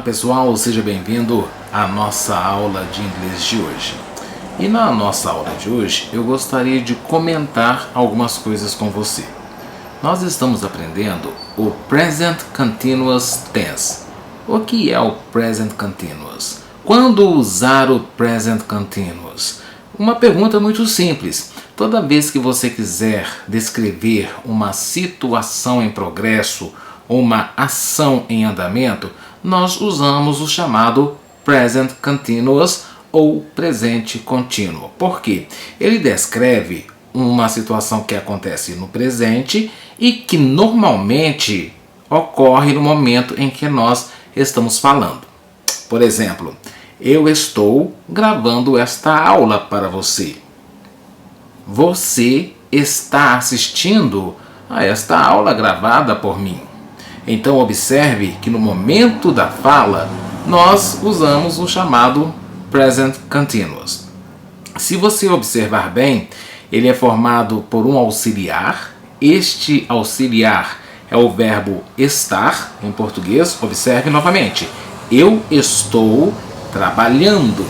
Olá pessoal, seja bem-vindo à nossa aula de inglês de hoje. E na nossa aula de hoje eu gostaria de comentar algumas coisas com você. Nós estamos aprendendo o Present Continuous Tense. O que é o Present Continuous? Quando usar o Present Continuous? Uma pergunta muito simples. Toda vez que você quiser descrever uma situação em progresso, uma ação em andamento, nós usamos o chamado Present Continuous ou presente contínuo. Por quê? Ele descreve uma situação que acontece no presente e que normalmente ocorre no momento em que nós estamos falando. Por exemplo, eu estou gravando esta aula para você. Você está assistindo a esta aula gravada por mim. Então observe que no momento da fala nós usamos o chamado Present Continuous. Se você observar bem, ele é formado por um auxiliar. Este auxiliar é o verbo estar em português. Observe novamente. Eu estou trabalhando.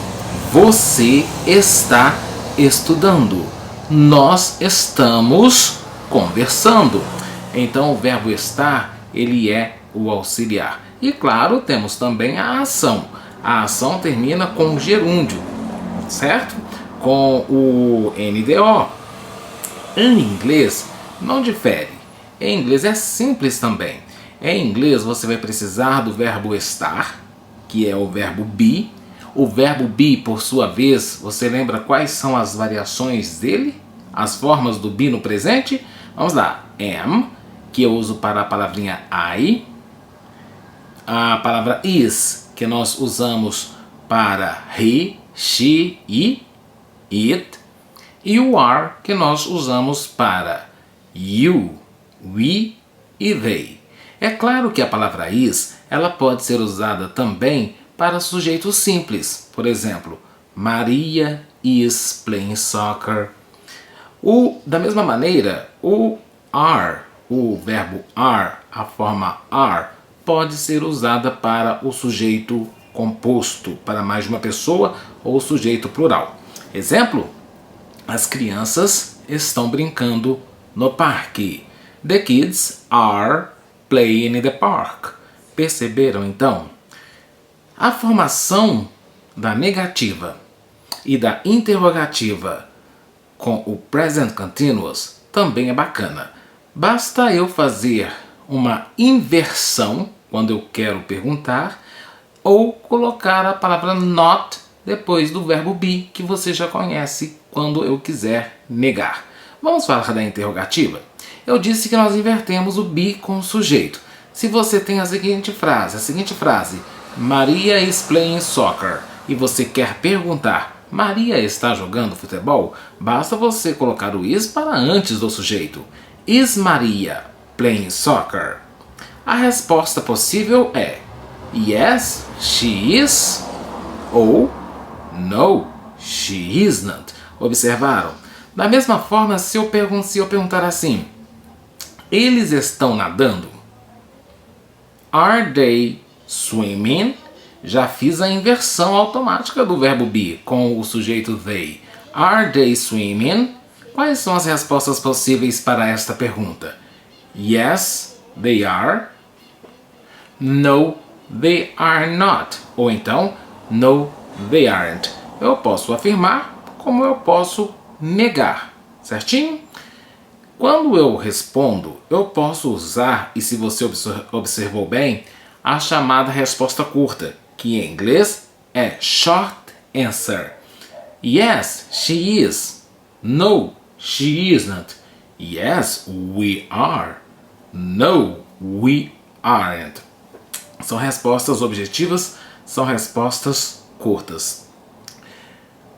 Você está estudando. Nós estamos conversando. Então o verbo estar, ele é o auxiliar. E claro, temos também a ação. A ação termina com o gerúndio, certo? Com o NDO. Em inglês não difere. Em inglês é simples também. Em inglês você vai precisar do verbo estar, que é o verbo be. O verbo be, por sua vez, você lembra quais são as variações dele? As formas do be no presente? Vamos lá. Am, que eu uso para a palavrinha I. A palavra is, que nós usamos para he, she e it. E o are, que nós usamos para you, we e they. É claro que a palavra is, ela pode ser usada também para sujeitos simples. Por exemplo, Maria is playing soccer. Da mesma maneira, o are, o verbo are, a forma are, pode ser usada para o sujeito composto, para mais de uma pessoa, ou sujeito plural. Exemplo, as crianças estão brincando no parque. The kids are playing in the park. Perceberam então? A formação da negativa e da interrogativa com o present continuous também é bacana. Basta eu fazer uma inversão quando eu quero perguntar ou colocar a palavra not depois do verbo be, que você já conhece quando eu quiser negar. Vamos falar da interrogativa? Eu disse que nós invertemos o be com o sujeito. Se você tem a seguinte frase, Maria is playing soccer, e você quer perguntar, Maria está jogando futebol? Basta você colocar o is para antes do sujeito. Is Maria playing soccer? A resposta possível é yes, she is, ou no, she isn't. Observaram? Da mesma forma, se eu perguntar assim, eles estão nadando? Are they swimming? Já fiz a inversão automática do verbo be com o sujeito they. Are they swimming? Quais são as respostas possíveis para esta pergunta? Yes, they are. No, they are not. Ou então, no, they aren't. Eu posso afirmar como eu posso negar. Certinho? Quando eu respondo, eu posso usar, e se você observou bem, a chamada resposta curta, que em inglês é short answer. Yes, she is. No, she isn't. Yes, we are. No, we aren't. São respostas objetivas, são respostas curtas.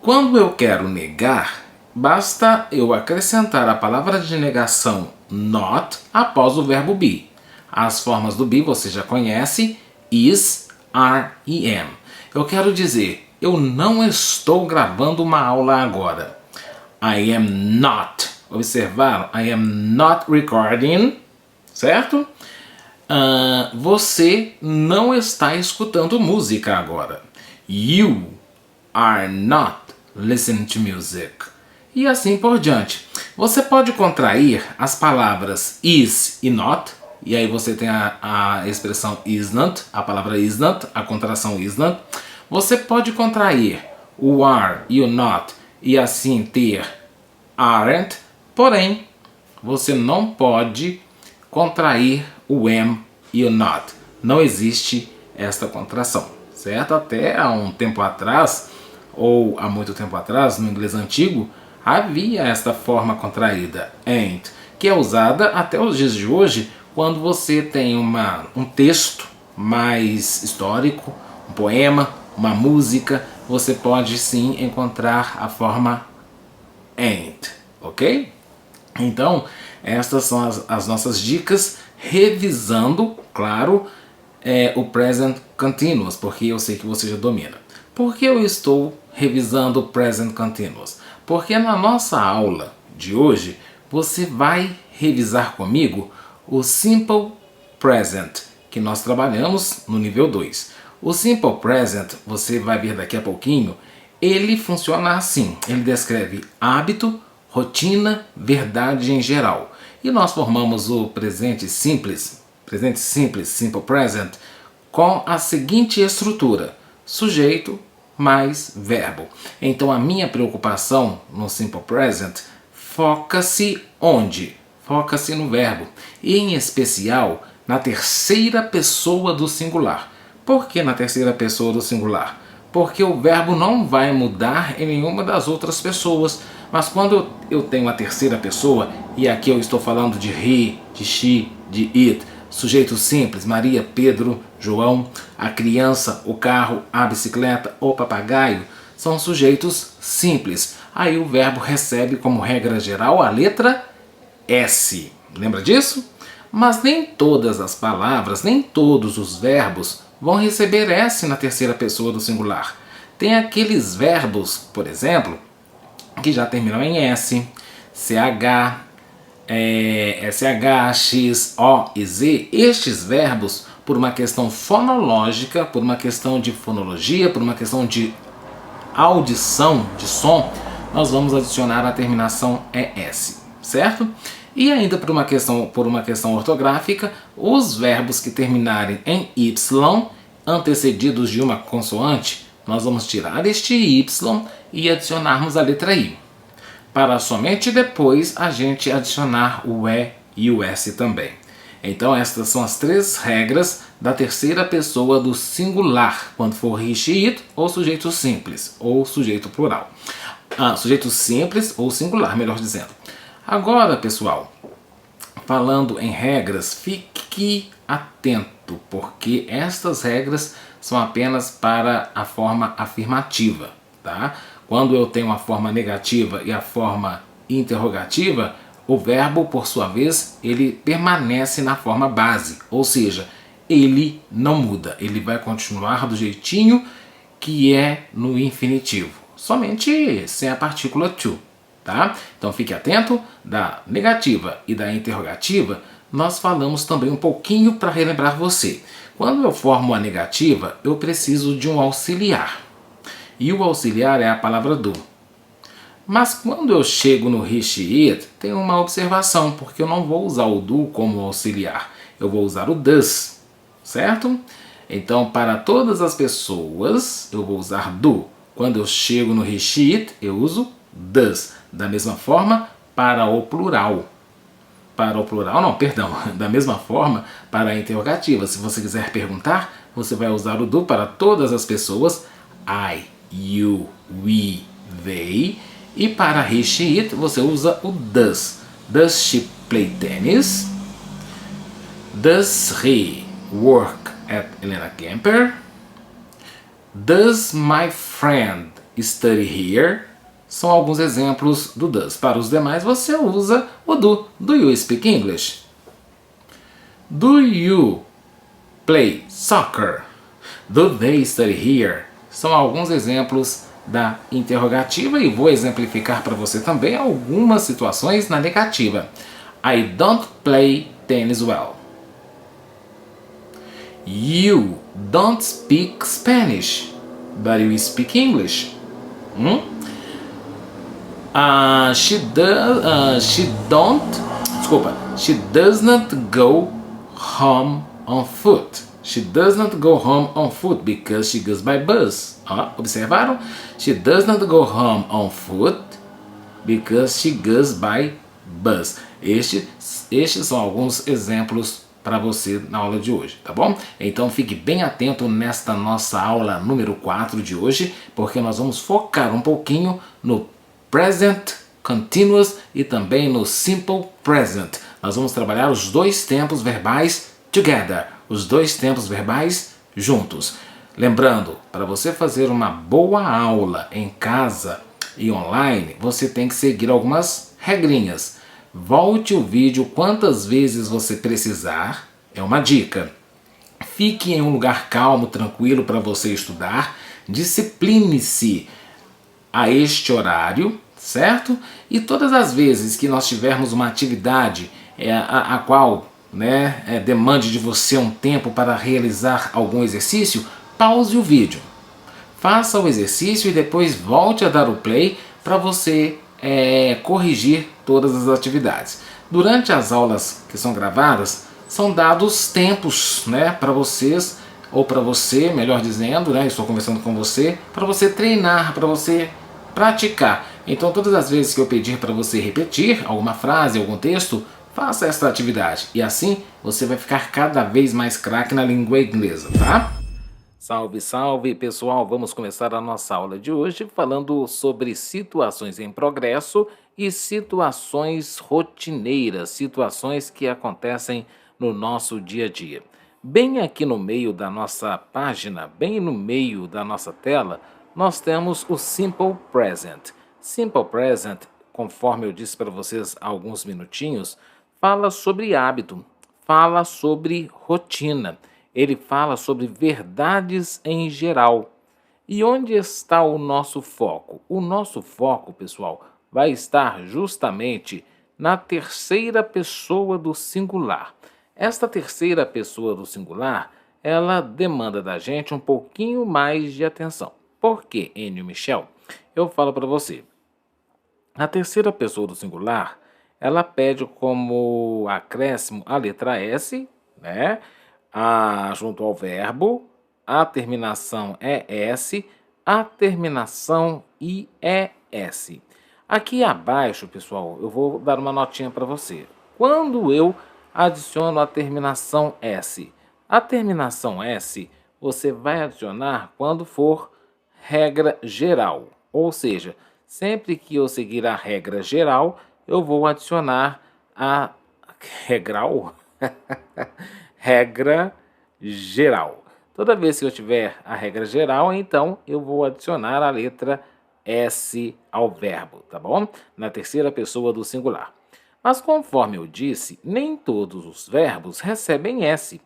Quando eu quero negar, basta eu acrescentar a palavra de negação not após o verbo be. As formas do be você já conhece, is, are e am. Eu quero dizer, eu não estou gravando uma aula agora. I am not. Observaram? I am not recording. Certo? Você não está escutando música agora. You are not listening to music. E assim por diante. Você pode contrair as palavras is e not. E aí você tem a expressão isn't, a palavra isn't, a contração isn't. Você pode contrair o are e o not e assim ter aren't. Porém, você não pode contrair o am e o not. Não existe esta contração, certo? Até há um tempo atrás, ou há muito tempo atrás, no inglês antigo, havia esta forma contraída, ain't, que é usada até os dias de hoje quando você tem um texto mais histórico, um poema, uma música, você pode sim encontrar a forma ain't, ok? Então, estas são as nossas dicas, revisando, claro, o present continuous, porque eu sei que você já domina. Por que eu estou revisando o present continuous? Porque na nossa aula de hoje, você vai revisar comigo o simple present, que nós trabalhamos no nível 2. O simple present, você vai ver daqui a pouquinho, ele funciona assim, ele descreve hábito, rotina, verdade em geral. E nós formamos o presente simples, simple present, com a seguinte estrutura: sujeito mais verbo. Então a minha preocupação no simple present foca-se onde? Foca-se no verbo, e em especial na terceira pessoa do singular. Por que na terceira pessoa do singular? Porque o verbo não vai mudar em nenhuma das outras pessoas. Mas quando eu tenho a terceira pessoa, e aqui eu estou falando de he, de she, de it, sujeito simples, Maria, Pedro, João, a criança, o carro, a bicicleta, o papagaio, são sujeitos simples. Aí o verbo recebe como regra geral a letra S. Lembra disso? Mas nem todas as palavras, nem todos os verbos vão receber S na terceira pessoa do singular. Tem aqueles verbos, por exemplo, que já terminam em S, CH, SH, X, O e Z. Estes verbos, por uma questão fonológica, por uma questão de fonologia, por uma questão de audição, de som, nós vamos adicionar a terminação ES, certo? E ainda por uma questão ortográfica, os verbos que terminarem em Y, antecedidos de uma consoante, nós vamos tirar este Y e adicionarmos a letra I, para somente depois a gente adicionar o E e o S também. Então estas são as três regras da terceira pessoa do singular, quando for he, she, it, ou sujeito simples, ou sujeito plural. Sujeito simples ou singular, melhor dizendo. Agora, pessoal, falando em regras, fique atento, porque estas regras são apenas para a forma afirmativa, tá? Quando eu tenho a forma negativa e a forma interrogativa, o verbo, por sua vez, ele permanece na forma base, ou seja, ele não muda, ele vai continuar do jeitinho que é no infinitivo, somente sem a partícula to, tá? Então fique atento, da negativa e da interrogativa, nós falamos também um pouquinho para relembrar você. Quando eu formo a negativa, eu preciso de um auxiliar. E o auxiliar é a palavra do. Mas quando eu chego no he, she, it, tem uma observação, porque eu não vou usar o do como auxiliar. Eu vou usar o does, certo? Então, para todas as pessoas, eu vou usar do. Quando eu chego no he, she, it, eu uso does. Da mesma forma, para o plural. Da mesma forma, para a interrogativa. Se você quiser perguntar, você vai usar o do para todas as pessoas. I, you, we, they. E para he, she, it, você usa o does. Does she play tennis? Does he work at Elena Kemper? Does my friend study here? São alguns exemplos do does. Para os demais, você usa o do. Do you speak English? Do you play soccer? Do they study here? São alguns exemplos da interrogativa e vou exemplificar para você também algumas situações na negativa. I don't play tennis well. You don't speak Spanish, but you speak English. She does not go home on foot. She does not go home on foot because she goes by bus. Observaram? She does not go home on foot because she goes by bus. Estes são alguns exemplos para você na aula de hoje, tá bom? Então fique bem atento nesta nossa aula número 4 de hoje, porque nós vamos focar um pouquinho no present continuous e também no simple present. Nós vamos trabalhar os dois tempos verbais together, os dois tempos verbais juntos. Lembrando, para você fazer uma boa aula em casa e online, você tem que seguir algumas regrinhas. Volte o vídeo quantas vezes você precisar, é uma dica. Fique em um lugar calmo, tranquilo para você estudar. Discipline-se a este horário, certo? E todas as vezes que nós tivermos uma atividade a qual demande de você um tempo para realizar algum exercício, pause o vídeo. Faça o exercício e depois volte a dar o play para você corrigir todas as atividades. Durante as aulas que são gravadas, são dados tempos para vocês, ou para você, melhor dizendo, estou conversando com você, para você treinar, para você praticar. Então todas as vezes que eu pedir para você repetir alguma frase, algum texto, faça esta atividade. E assim você vai ficar cada vez mais craque na língua inglesa, tá? Salve, salve, pessoal! Vamos começar a nossa aula de hoje falando sobre situações em progresso e situações rotineiras, situações que acontecem no nosso dia a dia. Bem aqui no meio da nossa página, bem no meio da nossa tela, nós temos o Simple Present. Simple Present, conforme eu disse para vocês há alguns minutinhos, fala sobre hábito, fala sobre rotina. Ele fala sobre verdades em geral. E onde está o nosso foco? O nosso foco, pessoal, vai estar justamente na terceira pessoa do singular. Esta terceira pessoa do singular, ela demanda da gente um pouquinho mais de atenção. Por quê, Enio Michel? Eu falo para você. A terceira pessoa do singular, ela pede como acréscimo a letra S, junto ao verbo, a terminação ES, a terminação IES. Aqui abaixo, pessoal, eu vou dar uma notinha para você. Quando eu adiciono a terminação S, a terminação S você vai adicionar quando for regra geral. Ou seja, sempre que eu seguir a regra geral, eu vou adicionar a regral. Regra geral. Toda vez que eu tiver a regra geral, então eu vou adicionar a letra S ao verbo, tá bom? Na terceira pessoa do singular. Mas conforme eu disse, nem todos os verbos recebem S.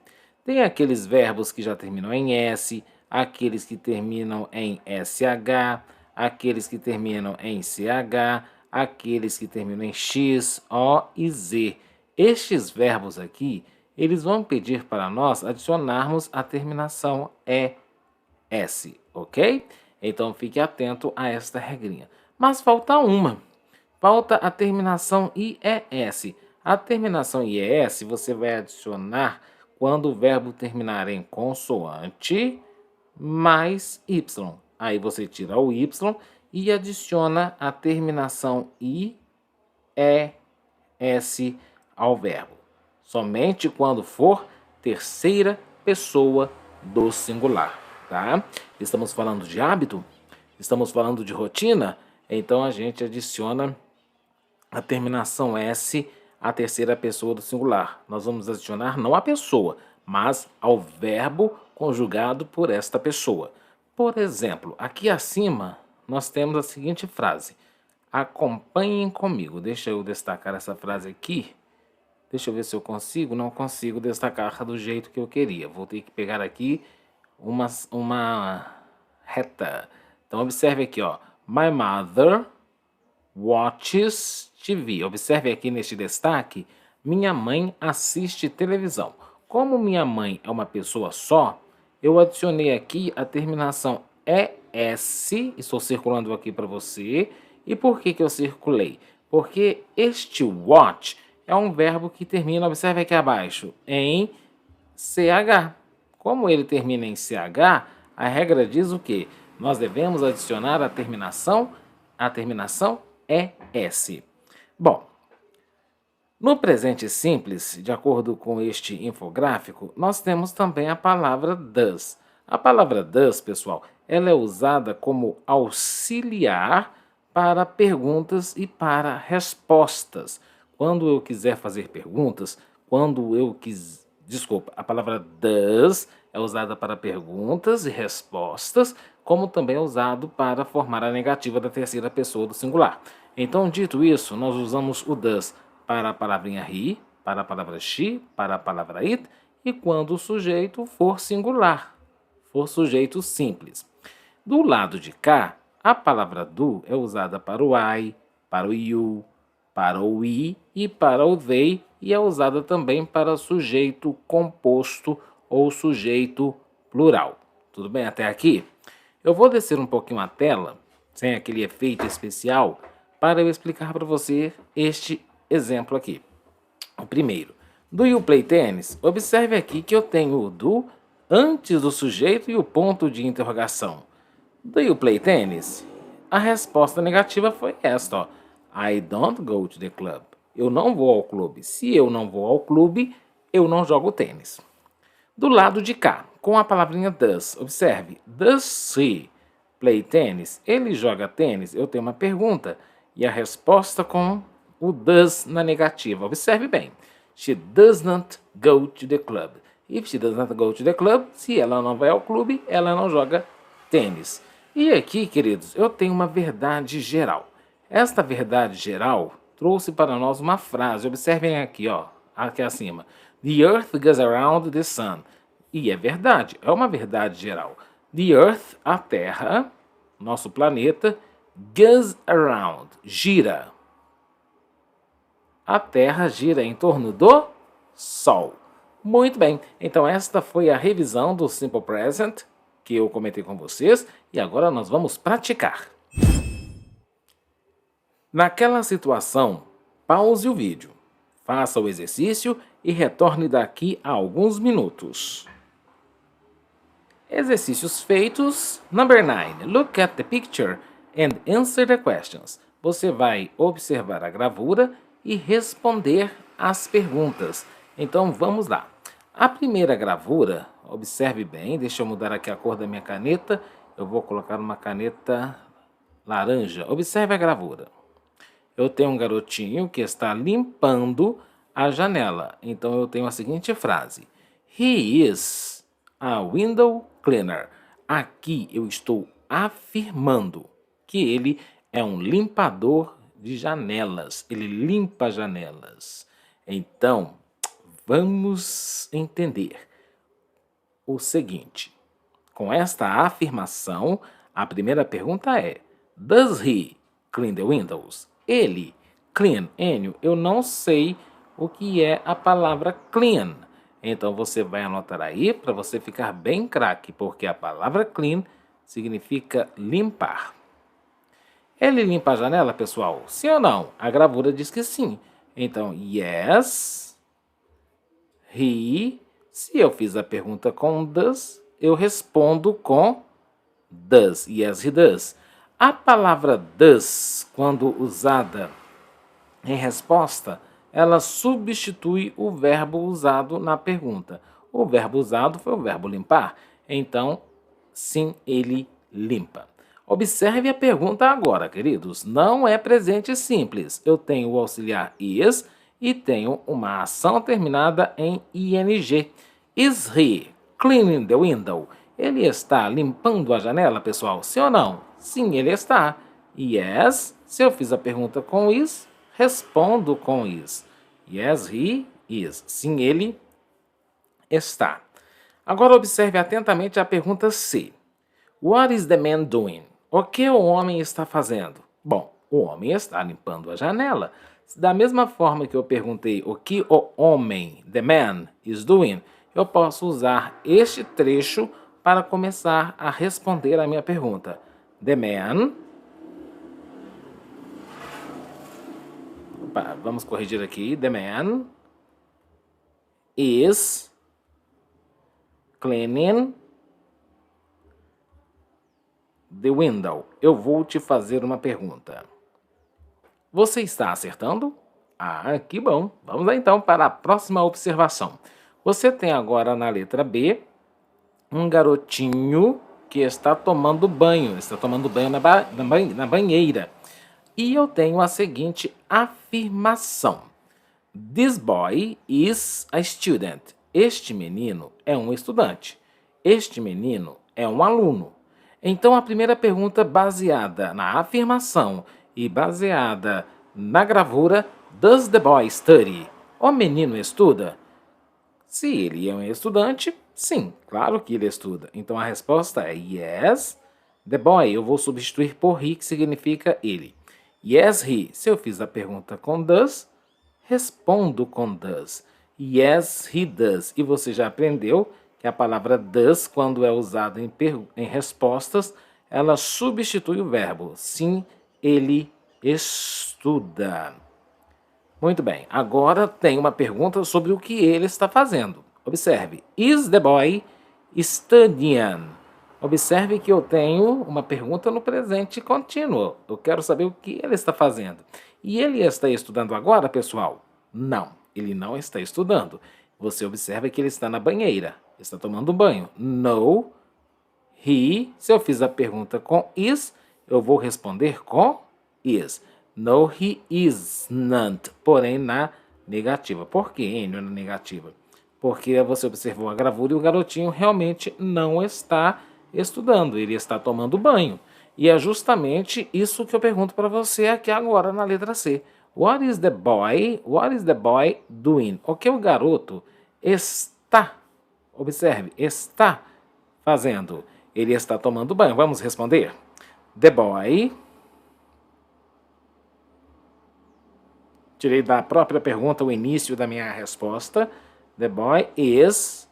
Tem aqueles verbos que já terminam em S, aqueles que terminam em SH, aqueles que terminam em CH, aqueles que terminam em X, O e Z. Estes verbos aqui, eles vão pedir para nós adicionarmos a terminação ES, ok? Então fique atento a esta regrinha. Mas falta uma. Falta a terminação IES. A terminação IES você vai adicionar quando o verbo terminar em consoante mais Y. Aí você tira o Y e adiciona a terminação IES ao verbo. Somente quando for terceira pessoa do singular, tá? Estamos falando de hábito? Estamos falando de rotina? Então a gente adiciona a terminação S à terceira pessoa do singular. Nós vamos adicionar não a pessoa, mas ao verbo conjugado por esta pessoa. Por exemplo, aqui acima nós temos a seguinte frase: acompanhem comigo. Deixa eu destacar essa frase aqui. Deixa eu ver se eu consigo. Não consigo destacar do jeito que eu queria. Vou ter que pegar aqui uma reta. Então observe aqui, ó. My mother watches TV. Observe aqui neste destaque. Minha mãe assiste televisão. Como minha mãe é uma pessoa só, eu adicionei aqui a terminação ES, estou circulando aqui para você. E por que eu circulei? Porque este watch é um verbo que termina, observe aqui abaixo, em CH. Como ele termina em CH, a regra diz o quê? Nós devemos adicionar a terminação ES. Bom, no presente simples, de acordo com este infográfico, nós temos também a palavra does. A palavra does, pessoal, ela é usada como auxiliar para perguntas e para respostas. Quando eu quiser fazer perguntas, a palavra does é usada para perguntas e respostas, como também é usado para formar a negativa da terceira pessoa do singular. Então, dito isso, nós usamos o does para a palavrinha he, para a palavra she, para a palavra it, e quando o sujeito for singular, for sujeito simples. Do lado de cá, a palavra do é usada para o I, para o you, para o we e para o they, e é usada também para sujeito composto ou sujeito plural. Tudo bem até aqui? Eu vou descer um pouquinho a tela, sem aquele efeito especial, para eu explicar para você este exemplo aqui. O primeiro, do you play tennis? Observe aqui que eu tenho o do antes do sujeito e o ponto de interrogação. Do you play tennis? A resposta negativa foi esta, ó. I don't go to the club. Eu não vou ao clube. Se eu não vou ao clube, eu não jogo tênis. Do lado de cá, com a palavrinha does, observe. Does he play tennis? Ele joga tênis? Eu tenho uma pergunta e a resposta com o does na negativa. Observe bem. She does not go to the club. If she does not go to the club, se ela não vai ao clube, ela não joga tênis. E aqui, queridos, eu tenho uma verdade geral. Esta verdade geral trouxe para nós uma frase. Observem aqui, ó, aqui acima. The earth goes around the sun. E é verdade, é uma verdade geral. The earth, a Terra, nosso planeta, goes around, gira. A Terra gira em torno do Sol. Muito bem, então esta foi a revisão do Simple Present que eu comentei com vocês e agora nós vamos praticar. Naquela situação, pause o vídeo, faça o exercício e retorne daqui a alguns minutos. Exercícios feitos. Number 9. Look at the picture and answer the questions. Você vai observar a gravura e responder as perguntas. Então vamos lá. A primeira gravura, observe bem, deixa eu mudar aqui a cor da minha caneta. Eu vou colocar uma caneta laranja. Observe a gravura. Eu tenho um garotinho que está limpando a janela. Então eu tenho a seguinte frase. He is a window cleaner. Aqui eu estou afirmando que ele é um limpador de janelas. Ele limpa janelas. Então, vamos entender o seguinte. Com esta afirmação, a primeira pergunta é: Does he clean the windows? Ele, clean, Enio, eu não sei o que é a palavra clean. Então você vai anotar aí para você ficar bem craque, porque a palavra clean significa limpar. Ele limpa a janela, pessoal? Sim ou não? A gravura diz que sim. Então, yes, he. Se eu fiz a pergunta com does, eu respondo com does. Yes, he does. A palavra does, quando usada em resposta, ela substitui o verbo usado na pergunta. O verbo usado foi o verbo limpar. Então, sim, ele limpa. Observe a pergunta agora, queridos. Não é presente simples. Eu tenho o auxiliar is e tenho uma ação terminada em ing. Is he cleaning the window? Ele está limpando a janela, pessoal? Sim ou não? Sim, ele está. Yes, se eu fiz a pergunta com is, respondo com is. Yes, he is. Sim, ele está. Agora observe atentamente a pergunta C. What is the man doing? O que o homem está fazendo? Bom, o homem está limpando a janela. Da mesma forma que eu perguntei o que o homem, the man, is doing, eu posso usar este trecho para começar a responder a minha pergunta. The man... Opa, vamos corrigir aqui. The man is cleaning the window. Eu vou te fazer uma pergunta. Você está acertando? Ah, que bom. Vamos lá então para a próxima observação. Você tem agora na letra B um garotinho que está tomando banho. Está tomando banho na banheira. E eu tenho a seguinte afirmação. This boy is a student. Este menino é um estudante. Este menino é um aluno. Então, a primeira pergunta baseada na afirmação e baseada na gravura, does the boy study? O menino estuda? Se ele é um estudante, sim, claro que ele estuda. Então, a resposta é yes. The boy, eu vou substituir por he, que significa ele. Yes, he. Se eu fiz a pergunta com does, respondo com does. Yes, he does. E você já aprendeu que a palavra does, quando é usada em respostas, ela substitui o verbo. Sim, ele estuda. Muito bem. Agora tem uma pergunta sobre o que ele está fazendo. Observe. Is the boy studying? Observe que eu tenho uma pergunta no presente contínuo. Eu quero saber o que ele está fazendo. E ele está estudando agora, pessoal? Não, ele não está estudando. Você observa que ele está na banheira. Está tomando banho. No, he. Se eu fiz a pergunta com is, eu vou responder com is. No, he isn't. Porém, na negativa. Por que N na negativa? Porque você observou a gravura e o garotinho realmente não está estudando. Ele está tomando banho. E é justamente isso que eu pergunto para você aqui agora na letra C. What is the boy doing? O que o garoto está, observe, está fazendo? Ele está tomando banho. Vamos responder? The boy... Tirei da própria pergunta o início da minha resposta. The boy is...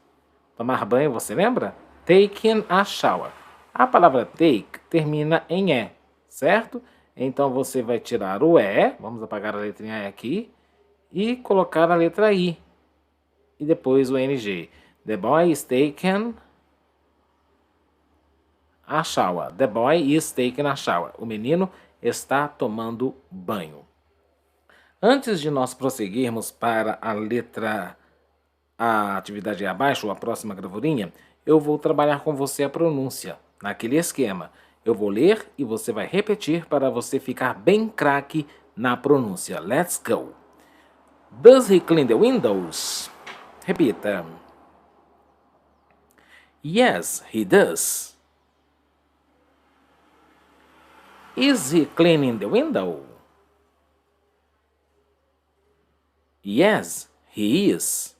Tomar banho, você lembra? Taking a shower. A palavra take termina em E, certo? Então, você vai tirar o E, vamos apagar a letrinha E aqui, e colocar a letra I, e depois o NG. The boy is taking a shower. The boy is taking a shower. O menino está tomando banho. Antes de nós prosseguirmos para a atividade abaixo, a próxima gravurinha, eu vou trabalhar com você a pronúncia, naquele esquema. Eu vou ler e você vai repetir para você ficar bem craque na pronúncia. Let's go! Does he clean the windows? Repita. Yes, he does. Is he cleaning the window? Yes, he is.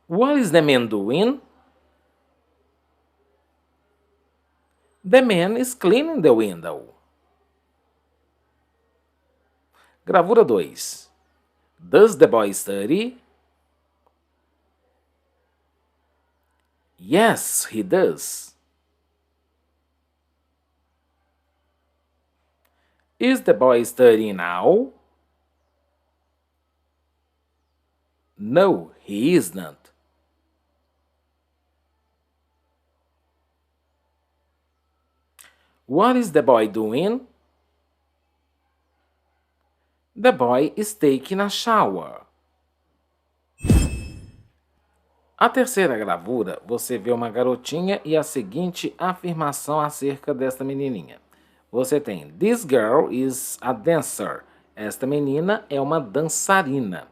What is the man doing? The man is cleaning the window. Gravura 2. Does the boy study? Yes, he does. Is the boy studying now? No, he isn't. What is the boy doing? The boy is taking a shower. A terceira gravura, você vê uma garotinha e a seguinte afirmação acerca desta menininha. Você tem, this girl is a dancer. Esta menina é uma dançarina.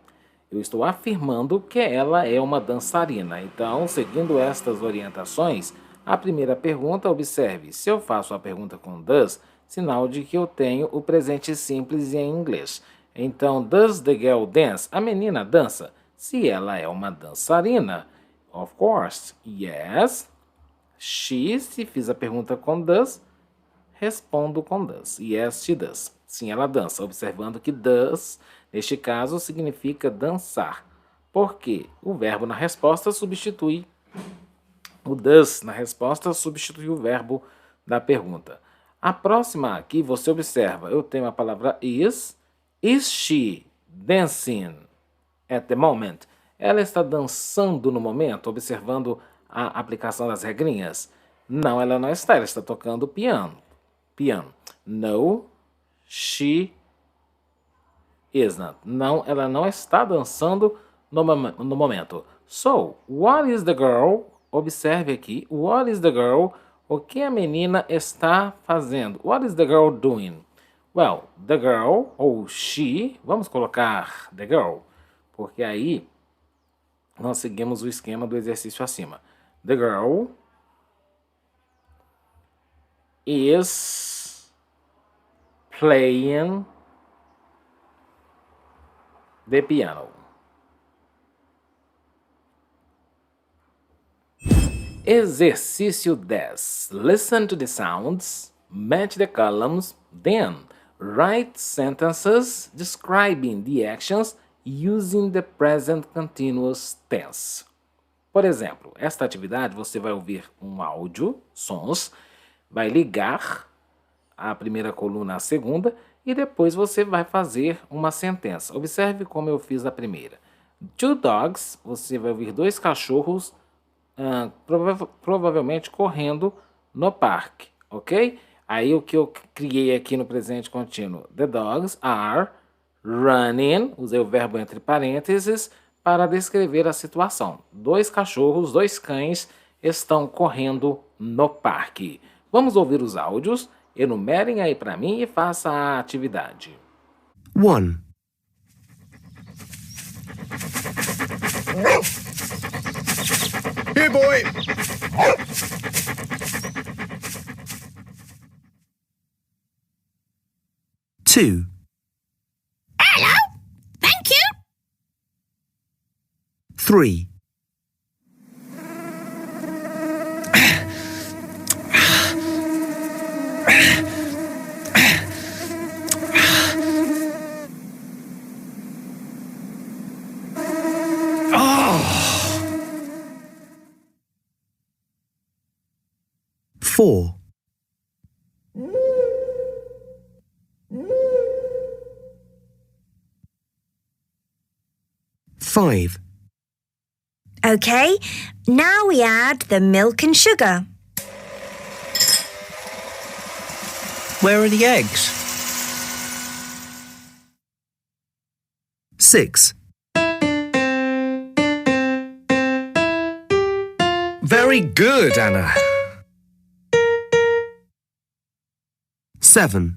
Eu estou afirmando que ela é uma dançarina. Então, seguindo estas orientações, a primeira pergunta, observe, se eu faço a pergunta com does, sinal de que eu tenho o presente simples em inglês. Então, does the girl dance? A menina dança. Se ela é uma dançarina, of course, yes. She, se fiz a pergunta com does, respondo com does. Yes, she does. Sim, ela dança. Observando que does, neste caso, significa dançar. porque o verbo na resposta substitui, o does na resposta substitui o verbo da pergunta. A próxima aqui, você observa, eu tenho a palavra is. Is she dancing at the moment? Ela está dançando no momento, observando a aplicação das regrinhas? Não, ela não está, ela está tocando piano. Piano. No, she isn't. Não, ela não está dançando no momento. So, what is the girl? Observe aqui. What is the girl? O que a menina está fazendo? What is the girl doing? Well, the girl, ou she, vamos colocar the girl, porque aí nós seguimos o esquema do exercício acima. The girl is playing the piano. Exercício 10. Listen to the sounds, match the columns, then write sentences describing the actions using the present continuous tense. Por exemplo, esta atividade você vai ouvir um áudio, sons, vai ligar a primeira coluna à segunda e depois você vai fazer uma sentença. Observe como eu fiz a primeira. Two dogs, você vai ouvir dois cachorros provavelmente correndo no parque, ok? Aí o que eu criei aqui no presente contínuo. The dogs are running, usei o verbo entre parênteses para descrever a situação. Dois cachorros, dois cães estão correndo no parque. Vamos ouvir os áudios, enumerem aí para mim e faça a atividade. 1. Here, boy! 2. Hello. Thank you. 3. Four. 5. Okay, now we add the milk and sugar. Where are the eggs? 6. Very good, Anna. 7.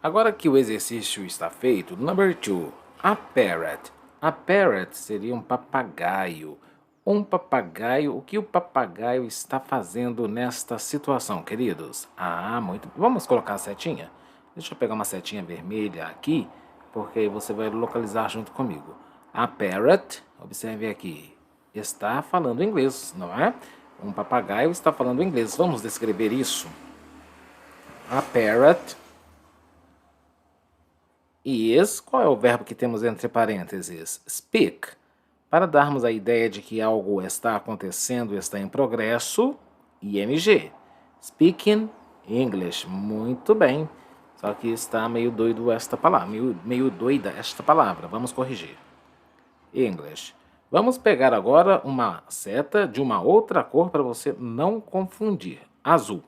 Agora que o exercício está feito, number 2, a parrot. A parrot seria um papagaio. Um papagaio, o que o papagaio está fazendo nesta situação, queridos? Muito. Vamos colocar a setinha? Deixa eu pegar uma setinha vermelha aqui, porque aí você vai localizar junto comigo. A parrot, observe aqui, está falando inglês, não é? Um papagaio está falando inglês. Vamos descrever isso. A parrot is, qual é o verbo que temos entre parênteses? Speak. Para darmos a ideia de que algo está acontecendo, está em progresso, ing. Speaking English. Muito bem. Só que está meio doido esta palavra, meio doida esta palavra. Vamos corrigir. English. Vamos pegar agora uma seta de uma outra cor para você não confundir. Azul.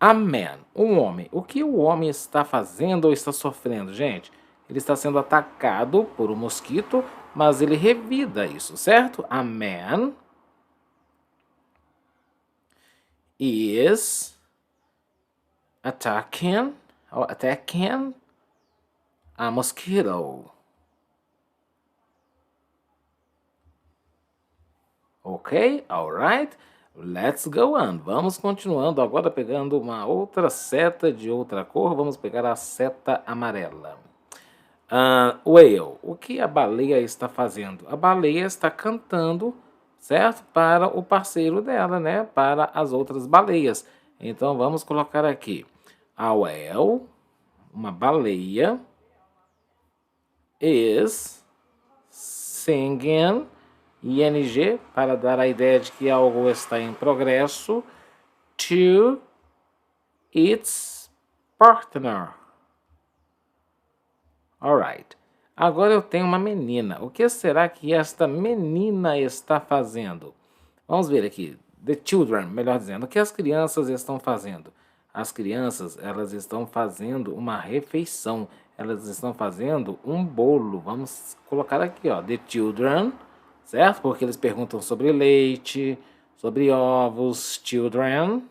A man, um homem. O que o homem está fazendo ou está sofrendo, gente? Ele está sendo atacado por um mosquito, mas ele revida isso, certo? A man is attacking a mosquito. Ok? Alright? Let's go on. Vamos continuando agora pegando uma outra seta de outra cor. Vamos pegar a seta amarela. Whale. O que a baleia está fazendo? A baleia está cantando, certo? Para o parceiro dela, né? Para as outras baleias. Então vamos colocar aqui a whale, uma baleia, is singing, ing, para dar a ideia de que algo está em progresso, to its partner. Alright. Agora eu tenho uma menina. O que será que esta menina está fazendo? Vamos ver aqui. The children, melhor dizendo. O que as crianças estão fazendo? As crianças, elas estão fazendo uma refeição. Elas estão fazendo um bolo. Vamos colocar aqui, ó. The children, certo? Porque eles perguntam sobre leite, sobre ovos. Children.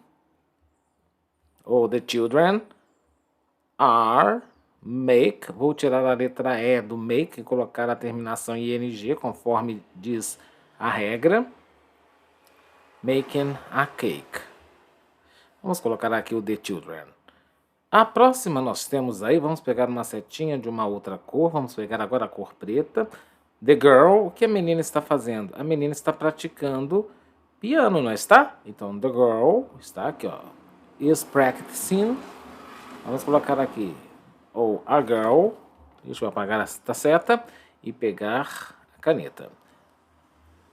Ou the children are... make, vou tirar a letra E do make e colocar a terminação ing, conforme diz a regra. Making a cake. Vamos colocar aqui o the children. A próxima nós temos aí, vamos pegar uma setinha de uma outra cor, vamos pegar agora a cor preta. The girl, o que a menina está fazendo? A menina está praticando piano, não está? Então, the girl, está aqui, ó, is practicing. Vamos colocar aqui ou a girl, deixa eu apagar esta seta e pegar a caneta.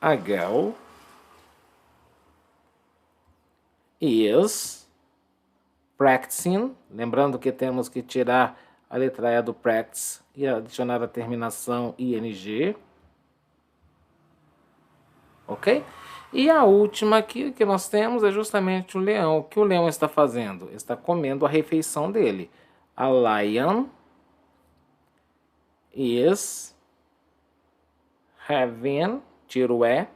A girl is practicing, lembrando que temos que tirar a letra E do practice e adicionar a terminação ing, ok? E a última aqui que nós temos é justamente o leão. O que o leão está fazendo? Está comendo a refeição dele. A lion is having, tiro E,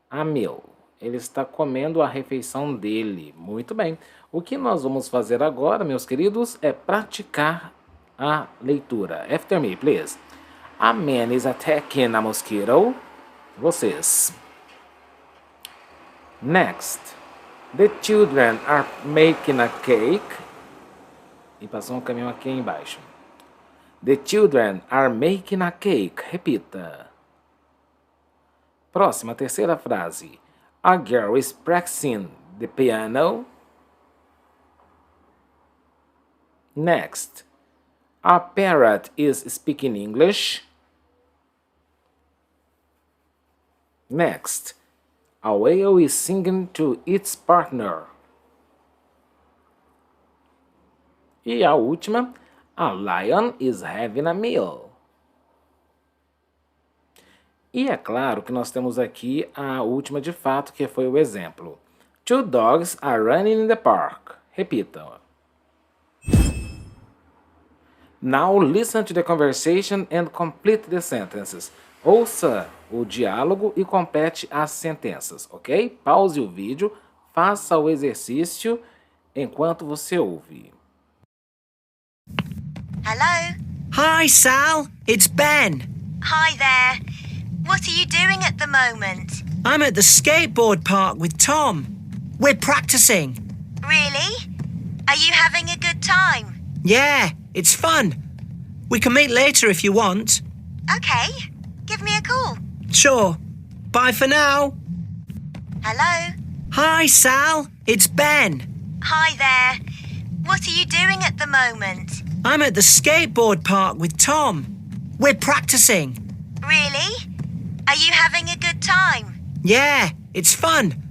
a meal. Ele está comendo a refeição dele. Muito bem. O que nós vamos fazer agora, meus queridos, é praticar a leitura. After me, please. A man is attacking a mosquito. Vocês. Next. The children are making a cake. E passou um caminho aqui embaixo. The children are making a cake. Repita. Próxima, terceira frase. A girl is practicing the piano. Next. A parrot is speaking English. Next. A whale is singing to its partner. E a última, a lion is having a meal. E é claro que nós temos aqui a última de fato, que foi o exemplo. Two dogs are running in the park. Repita. Now listen to the conversation and complete the sentences. Ouça o diálogo e complete as sentenças, ok? Pause o vídeo, faça o exercício enquanto você ouve. Hello? Hi, Sal. It's Ben. Hi there. What are you doing at the moment? I'm at the skateboard park with Tom. We're practicing. Really? Are you having a good time? Yeah, it's fun. We can meet later if you want. Okay. Give me a call. Sure. Bye for now. Hello? Hi, Sal. It's Ben. Hi there. What are you doing at the moment? I'm at the skateboard park with Tom. We're practicing. Really? Are you having a good time? Yeah, it's fun.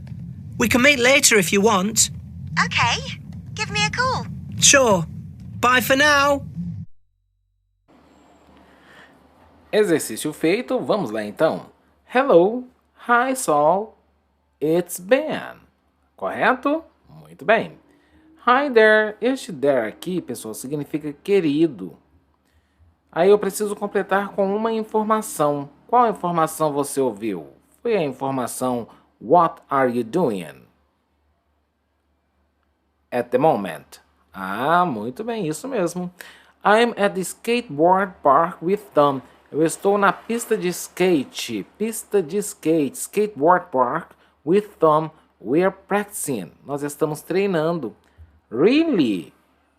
We can meet later if you want. Okay. Give me a call. Sure. Bye for now. Exercício feito, vamos lá então. Hello, hi Saul, it's Ben. Correto? Muito bem. Hi there, este there aqui, pessoal, significa querido. Aí eu preciso completar com uma informação. Qual informação você ouviu? Foi a informação What are you doing? At the moment. Ah, muito bem, isso mesmo. I'm at the skateboard park with Tom. Eu estou na pista de skate, skateboard park with Tom. We're practicing. Nós estamos treinando. Really?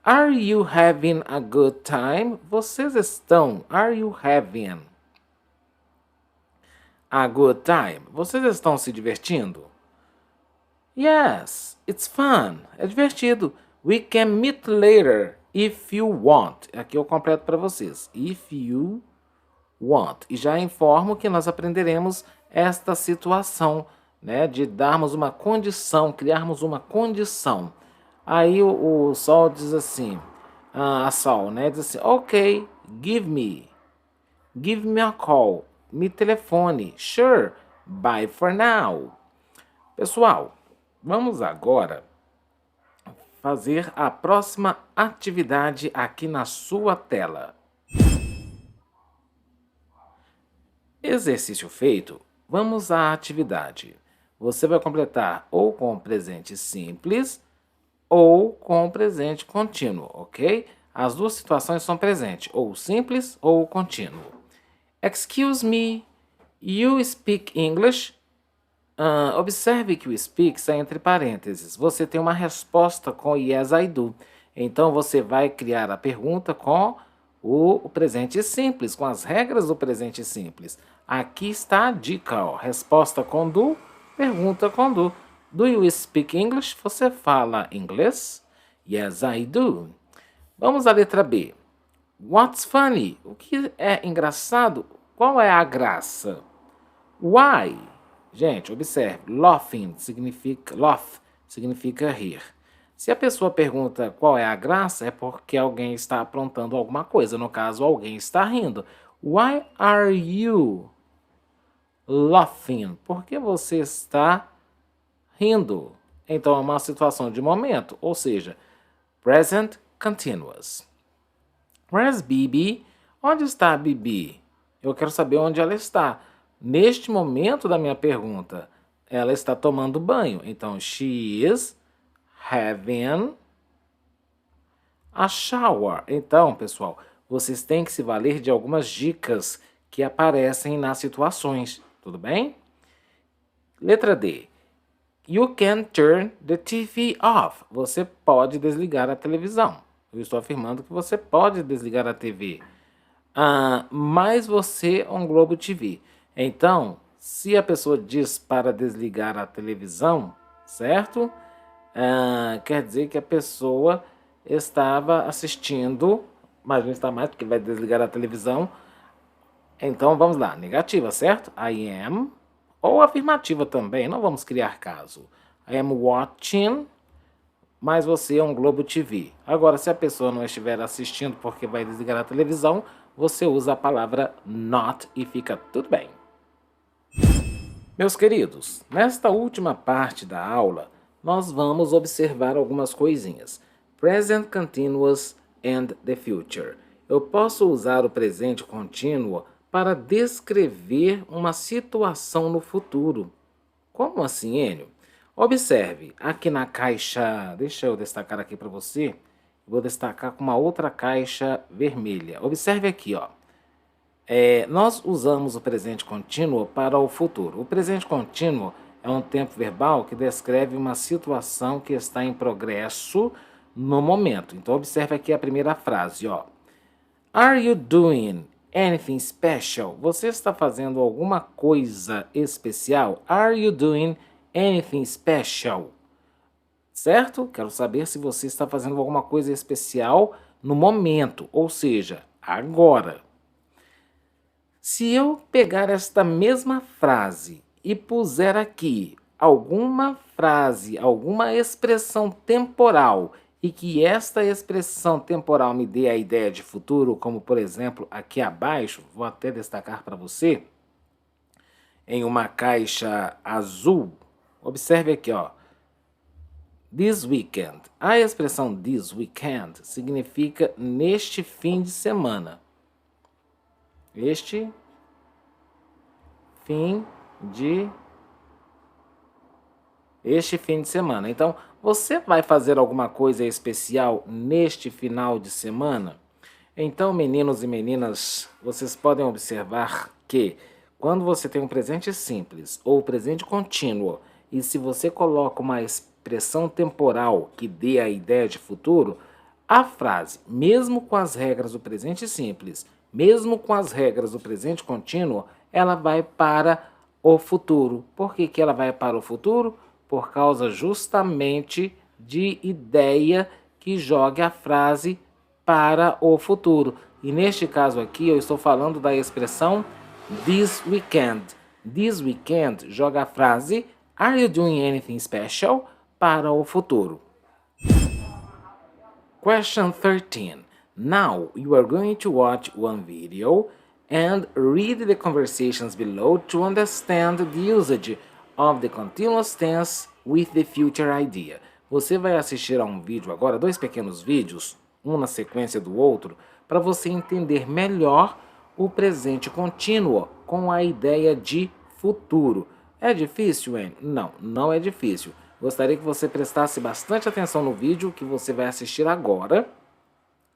Are you having a good time? Vocês estão. Are you having a good time? Vocês estão se divertindo? Yes, it's fun. É divertido. We can meet later if you want. Aqui eu completo para vocês. If you want. E já informo que nós aprenderemos esta situação, né, de darmos uma condição, criarmos uma condição. Aí o Sol diz assim, a Sol, né, diz assim, ok, give me a call, me telefone, sure, bye for now. Pessoal, vamos agora fazer a próxima atividade aqui na sua tela. Exercício feito, vamos à atividade. Você vai completar ou com o presente simples ou com o presente contínuo, ok? As duas situações são presente, ou simples ou contínuo. Excuse me, you speak English? Observe que o speak está entre parênteses. Você tem uma resposta com yes, I do. Então, você vai criar a pergunta com o presente simples, com as regras do presente simples. Aqui está a dica, ó. Resposta com do, pergunta com do. Do you speak English? Você fala inglês? Yes, I do. Vamos à letra B. What's funny? O que é engraçado? Qual é a graça? Why? Gente, observe. Laughing significa rir. Se a pessoa pergunta qual é a graça, é porque alguém está aprontando alguma coisa. No caso, alguém está rindo. Why are you laughing? Por que você está rindo? Então, é uma situação de momento, ou seja, present continuous. Where's Bibi? Onde está a Bibi? Eu quero saber onde ela está. Neste momento da minha pergunta, ela está tomando banho. Então, she is having a shower. Então, pessoal, vocês têm que se valer de algumas dicas que aparecem nas situações. Tudo bem? Letra D. You can turn the TV off. Você pode desligar a televisão. Eu estou afirmando que você pode desligar a TV. Mas você é um Globo TV. Então, se a pessoa diz para desligar a televisão, certo? Quer dizer que a pessoa estava assistindo, mas não está mais porque vai desligar a televisão. Então, vamos lá. Negativa, certo? I am. Ou afirmativa também, não vamos criar caso. I am watching, mas você é um Globo TV. Agora, se a pessoa não estiver assistindo porque vai desligar a televisão, você usa a palavra not e fica tudo bem. Meus queridos, nesta última parte da aula, nós vamos observar algumas coisinhas. Present continuous and the future. Eu posso usar o presente contínuo para descrever uma situação no futuro. Como assim, Enio? Observe, aqui na caixa, deixa eu destacar aqui para você, vou destacar com uma outra caixa vermelha. Observe aqui, ó. Nós usamos o presente contínuo para o futuro. O presente contínuo é um tempo verbal que descreve uma situação que está em progresso no momento. Então, observe aqui a primeira frase, ó. Are you doing anything special? Você está fazendo alguma coisa especial? Are you doing anything special? Certo? Quero saber se você está fazendo alguma coisa especial no momento, ou seja, agora. Se eu pegar esta mesma frase e puser aqui alguma frase, alguma expressão temporal e que esta expressão temporal me dê a ideia de futuro, como por exemplo aqui abaixo, vou até destacar para você, em uma caixa azul, observe aqui, ó, this weekend. A expressão this weekend significa neste fim de semana. Este fim de semana. Então, você vai fazer alguma coisa especial neste final de semana? Então, meninos e meninas, vocês podem observar que quando você tem um presente simples ou presente contínuo e se você coloca uma expressão temporal que dê a ideia de futuro, a frase, mesmo com as regras do presente simples, mesmo com as regras do presente contínuo, ela vai para o futuro. Por que ela vai para o futuro? por causa justamente de ideia que jogue a frase para o futuro. E neste caso aqui eu estou falando da expressão this weekend. This weekend joga a frase Are you doing anything special para o futuro. Question 13. Now you are going to watch one video and read the conversations below to understand the usage of the continuous tense with the future idea. Você vai assistir a um vídeo agora, 2 pequenos vídeos, um na sequência do outro, para você entender melhor o presente contínuo com a ideia de futuro. É difícil, Anne? Não, não é difícil. Gostaria que você prestasse bastante atenção no vídeo que você vai assistir agora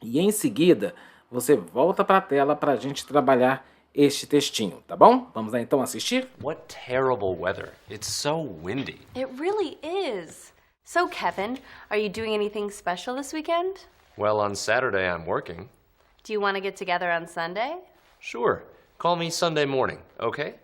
e em seguida você volta para a tela para a gente trabalhar este textinho, tá bom? Vamos lá então assistir? What terrible weather. It's so windy. It really is. So, Kevin, are you doing anything special this weekend? Well, on Saturday I'm working. Do you want to get together on Sunday? Sure. Call me Sunday morning, okay?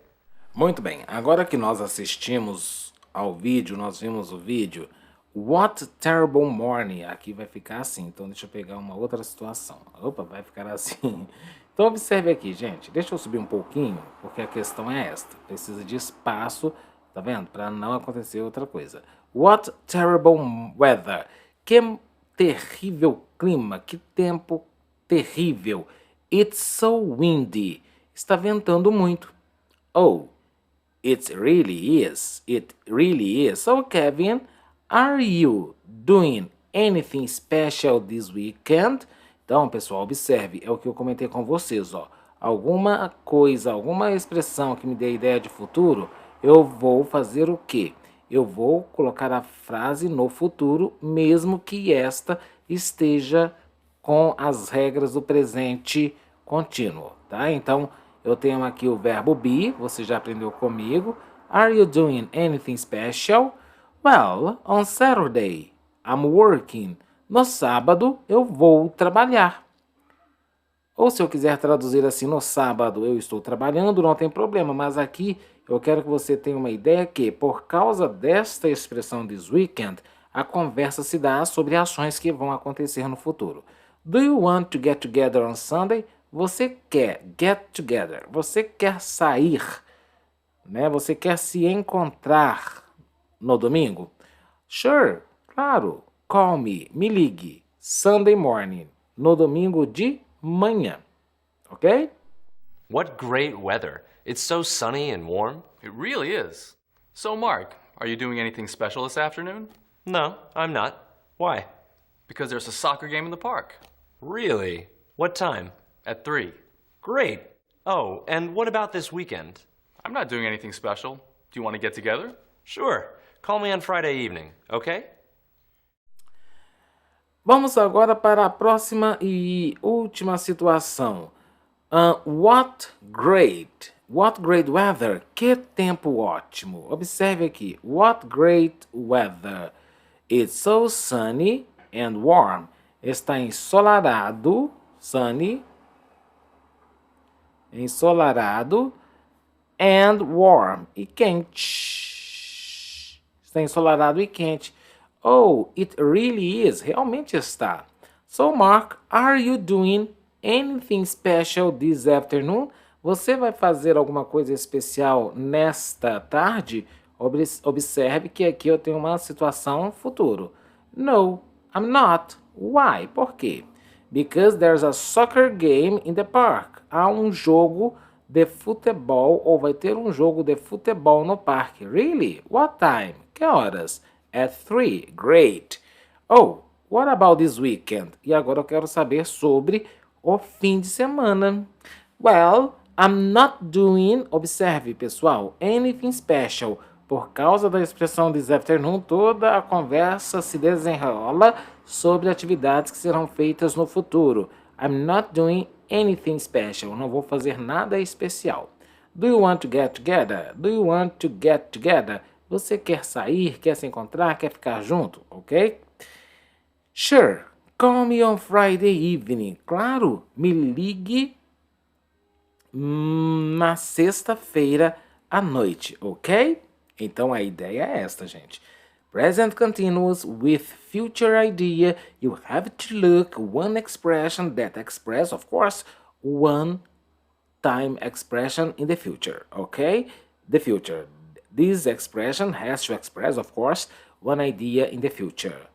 Muito bem, agora que nós assistimos ao vídeo, nós vimos o vídeo What Terrible Morning, aqui vai ficar assim, então deixa eu pegar uma outra situação. Opa, vai ficar assim. Então observe aqui, gente, deixa eu subir um pouquinho, porque a questão é esta, precisa de espaço, tá vendo? Para não acontecer outra coisa. What terrible weather, que terrível clima, que tempo terrível. It's so windy, está ventando muito. Oh, it really is. It really is. So, Kevin, are you doing anything special this weekend? Então, pessoal, observe, é o que eu comentei com vocês, ó. Alguma coisa, alguma expressão que me dê ideia de futuro, eu vou fazer o quê? Eu vou colocar a frase no futuro, mesmo que esta esteja com as regras do presente contínuo, tá? Então, eu tenho aqui o verbo be, você já aprendeu comigo. Are you doing anything special? Well, on Saturday, I'm working. No sábado, eu vou trabalhar. Ou se eu quiser traduzir assim, no sábado eu estou trabalhando, não tem problema. Mas aqui eu quero que você tenha uma ideia que, por causa desta expressão this weekend, a conversa se dá sobre ações que vão acontecer no futuro. Do you want to get together on Sunday? Você quer get together, você quer sair, né? Você quer se encontrar no domingo? Sure, claro. Call me, me ligue, Sunday morning, no domingo de manhã, ok? What great weather. It's so sunny and warm. It really is. So, Mark, are you doing anything special this afternoon? No, I'm not. Why? Because there's a soccer game in the park. Really? What time? At 3. Great. Oh, and what about this weekend? I'm not doing anything special. Do you want to get together? Sure. Call me on Friday evening, okay? Vamos agora para a próxima e última situação. What great weather. Que tempo ótimo. Observe aqui. What great weather. It's so sunny and warm. Está ensolarado, sunny, ensolarado, and warm, e quente. Está ensolarado e quente. Oh, it really is. Realmente está. So, Mark, are you doing anything special this afternoon? Você vai fazer alguma coisa especial nesta tarde? Observe que aqui eu tenho uma situação futuro. No, I'm not. Why? Por quê? Because there's a soccer game in the park. Há um jogo de futebol, ou vai ter um jogo de futebol no parque. Really? What time? Que horas? At 3. Great. Oh, what about this weekend? E agora eu quero saber sobre o fim de semana. Well, I'm not doing, observe pessoal, anything special. Por causa da expressão this afternoon, toda a conversa se desenrola sobre atividades que serão feitas no futuro. I'm not doing anything special. Não vou fazer nada especial. Do you want to get together? Do you want to get together? Você quer sair, quer se encontrar, quer ficar junto, ok? Sure. Call me on Friday evening. Claro, me ligue na sexta-feira à noite, ok? Então a ideia é esta, gente. Present continuous with future idea, you have to look one expression that express, of course, one time expression in the future, okay? The future. This expression has to express, of course, one idea in the future.